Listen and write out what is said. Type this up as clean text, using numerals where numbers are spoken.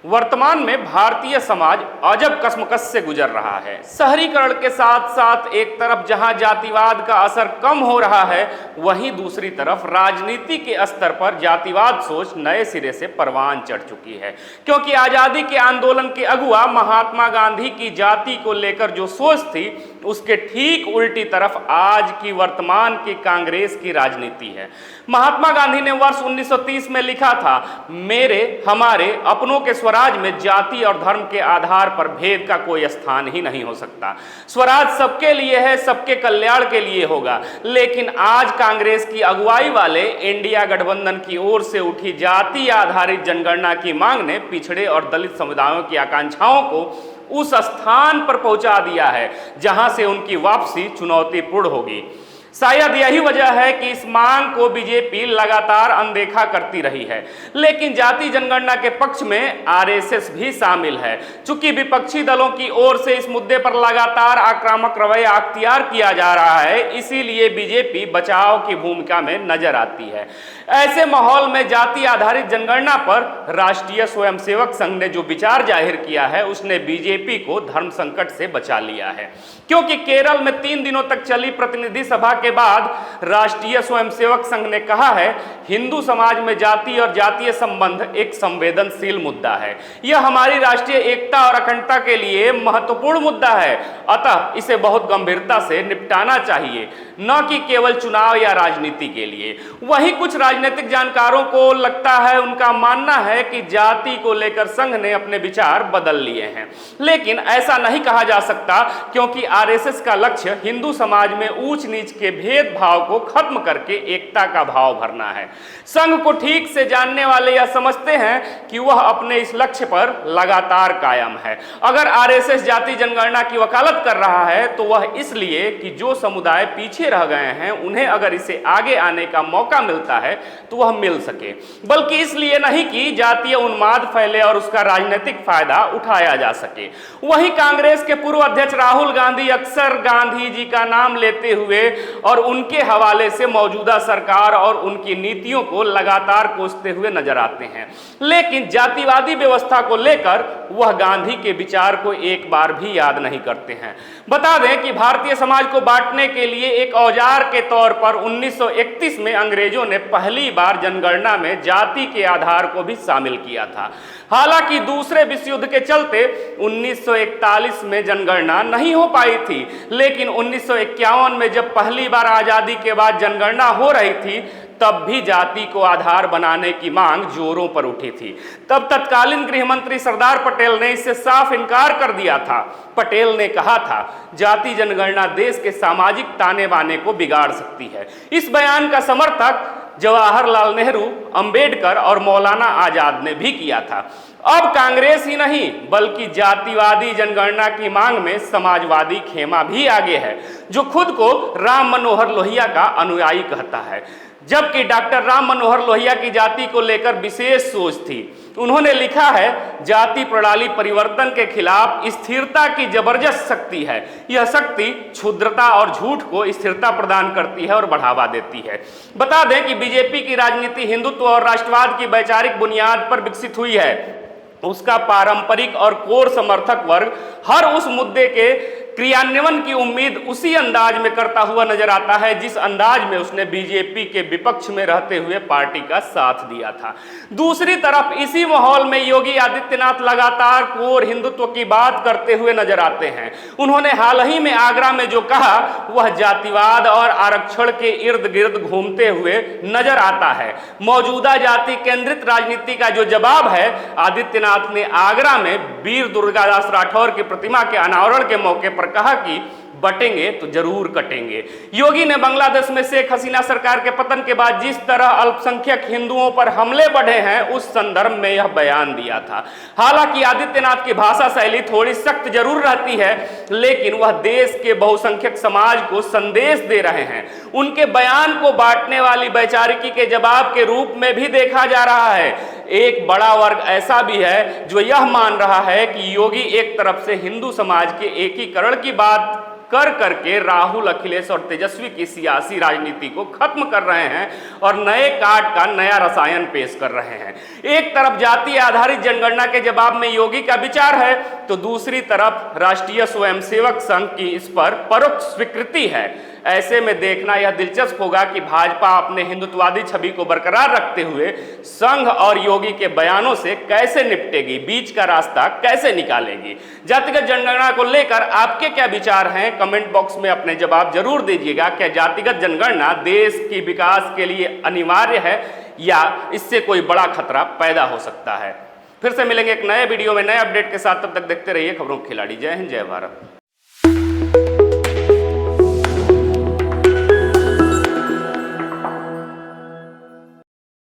वर्तमान में भारतीय समाज अजब कश्मकश से गुजर रहा है। शहरीकरण के साथ साथ एक तरफ जहां जातिवाद का असर कम हो रहा है, वहीं दूसरी तरफ राजनीति के स्तर पर जातिवाद सोच नए सिरे से परवान चढ़ चुकी है। क्योंकि आज़ादी के आंदोलन के अगुआ महात्मा गांधी की जाति को लेकर जो सोच थी, उसके ठीक उल्टी तरफ आज की वर्तमान की कांग्रेस की राजनीति है। महात्मा गांधी ने वर्ष 1930 में लिखा था, मेरे, हमारे, अपनों के स्वराज में जाति और धर्म के आधार पर भेद का कोई स्थान ही नहीं हो सकता। स्वराज सबके लिए है, सबके कल्याण के लिए होगा। लेकिन आज कांग्रेस की अगुवाई वाले इंडिया गठबंधन की ओर से उठी जाति आधारित जनगणना की मांग ने पिछड़े और दलित समुदायों की आकांक्षाओं को उस स्थान पर पहुंचा दिया है जहां से उनकी वापसी चुनौतीपूर्ण होगी। शायद यही वजह है कि इस मांग को बीजेपी लगातार अनदेखा करती रही है। लेकिन जाति जनगणना के पक्ष में आरएसएस भी शामिल है। चूंकि विपक्षी दलों की ओर से इस मुद्दे पर लगातार आक्रामक रवैया अख्तियार किया जा रहा है, इसीलिए बीजेपी बचाव की भूमिका में नजर आती है। ऐसे माहौल में जाति आधारित जनगणना पर राष्ट्रीय स्वयंसेवक संघ ने जो विचार जाहिर किया है, उसने बीजेपी को धर्म संकट से बचा लिया है। क्योंकि केरल में 3 दिनों तक चली प्रतिनिधि सभा के बाद राष्ट्रीय स्वयंसेवक संघ ने कहा है, हिंदू समाज में जाति और जातीय संबंध एक संवेदनशील मुद्दा है। यह हमारी राष्ट्रीय एकता और अखंडता के लिए महत्वपूर्ण मुद्दा है। अतः इसे बहुत गंभीरता से निपटाना चाहिए, न कि केवल चुनाव या राजनीति के लिए। वहीं कुछ राजनीतिक जानकारों को लगता है, उनका मानना है कि जाति को लेकर संघ ने अपने विचार बदल लिए हैं। लेकिन ऐसा नहीं कहा जा सकता, क्योंकि आरएसएस का लक्ष्य हिंदू समाज में ऊंच नीच के भेदभाव को खत्म करके एकता का भाव भरना है। संघ को ठीक से जानने वाले यह समझते हैं कि वह अपने इस लक्ष्य पर लगातार कायम है। अगर आरएसएस जाति जनगणना की वकालत कर रहा है, तो वह इसलिए कि जो समुदाय पीछे रह गए हैं, उन्हें अगर इसे आगे आने का मौका मिलता है तो वह मिल सके, बल्कि इसलिए नहीं कि जातीय उन्माद फैले और उसका राजनीतिक फायदा उठाया जा सके। वहीं कांग्रेस के पूर्व अध्यक्ष राहुल गांधी अक्सर गांधी जी का नाम लेते हुए और उनके हवाले से मौजूदा सरकार और उनकी नीतियों को लगातार कोसते हुए नजर आते हैं। लेकिन जातिवादी व्यवस्था को लेकर वह गांधी के विचार को एक बार भी याद नहीं करते हैं। बता दें कि भारतीय समाज को बांटने के लिए एक औजार के तौर पर 1931 में अंग्रेजों ने पहली बार जनगणना में जाति के आधार को भी शामिल किया था। हालांकि दूसरे विश्व युद्ध के चलते 1941 में जनगणना नहीं हो पाई थी, लेकिन 1951 में जब पहली बार आजादी के बाद जनगणना हो रही थी, तब भी जाति को आधार बनाने की मांग जोरों पर उठी थी। तब तत्कालीन गृह मंत्री सरदार पटेल ने इससे साफ इनकार कर दिया था। पटेल ने कहा था, जाति जनगणना देश के सामाजिक ताने बाने को बिगाड़ सकती है। इस बयान का समर्थक जवाहरलाल नेहरू, अंबेडकर और मौलाना आजाद ने भी किया था। अब कांग्रेस ही नहीं, बल्कि जातिवादी जनगणना की मांग में समाजवादी खेमा भी आगे है, जो खुद को राम मनोहर लोहिया का अनुयायी कहता है। जबकि डॉक्टर राम मनोहर लोहिया की जाति को लेकर विशेष सोच थी। उन्होंने लिखा है, जाति प्रणाली परिवर्तन के खिलाफ स्थिरता की जबरदस्त शक्ति है। यह शक्ति क्षुद्रता और झूठ को स्थिरता प्रदान करती है और बढ़ावा देती है। बता दें कि बीजेपी की राजनीति हिंदुत्व और राष्ट्रवाद की वैचारिक बुनियाद पर विकसित हुई है। उसका पारंपरिक और कोर समर्थक वर्ग हर उस मुद्दे के क्रियान्वयन की उम्मीद उसी अंदाज में करता हुआ नजर आता है, जिस अंदाज में उसने बीजेपी के विपक्ष में रहते हुए पार्टी का साथ दिया था। दूसरी तरफ इसी माहौल में योगी आदित्यनाथ लगातार कोर हिंदुत्व की बात करते हुए नजर आते हैं। उन्होंने हाल ही में आगरा में जो कहा, वह जातिवाद और आरक्षण के इर्द गिर्द घूमते हुए नजर आता है। मौजूदा जाति केंद्रित राजनीति का जो जवाब है, आदित्यनाथ ने आगरा में वीर दुर्गादास राठौर की प्रतिमा के अनावरण के मौके पर कहा कि बटेंगे तो जरूर कटेंगे। योगी ने बांग्लादेश में शेख हसीना सरकार के पतन के बाद जिस तरह अल्पसंख्यक हिंदुओं पर हमले बढ़े हैं, उस संदर्भ में यह बयान दिया था। हालांकि आदित्यनाथ की भाषा शैली थोड़ी सख्त जरूर रहती है, लेकिन वह देश के बहुसंख्यक समाज को संदेश दे रहे हैं। उनके बयान को बांटने वाली वैचारिकी के जवाब के रूप में भी देखा जा रहा है। एक बड़ा वर्ग ऐसा भी है जो यह मान रहा है कि योगी एक तरफ से हिंदू समाज के एकीकरण की बात कर करके राहुल, अखिलेश और तेजस्वी की सियासी राजनीति को खत्म कर रहे हैं और नए काट का नया रसायन पेश कर रहे हैं। एक तरफ जाति आधारित जनगणना के जवाब में योगी का विचार है, तो दूसरी तरफ राष्ट्रीय स्वयंसेवक संघ की इस पर परोक्ष स्वीकृति है। ऐसे में देखना यह दिलचस्प होगा कि भाजपा अपने हिंदुत्ववादी छवि को बरकरार रखते हुए संघ और योगी के बयानों से कैसे निपटेगी, बीच का रास्ता कैसे निकालेगी। जातिगत जनगणना को लेकर आपके क्या विचार हैं, कमेंट बॉक्स में अपने जवाब जरूर दीजिएगा। क्या जातिगत जनगणना देश की विकास के लिए अनिवार्य है या इससे कोई बड़ा खतरा पैदा हो सकता है? फिर से मिलेंगे एक नए वीडियो में नए अपडेट के साथ, तब तक देखते रहिए खबरों के खिलाड़ी। जय हिंद, जय भारत।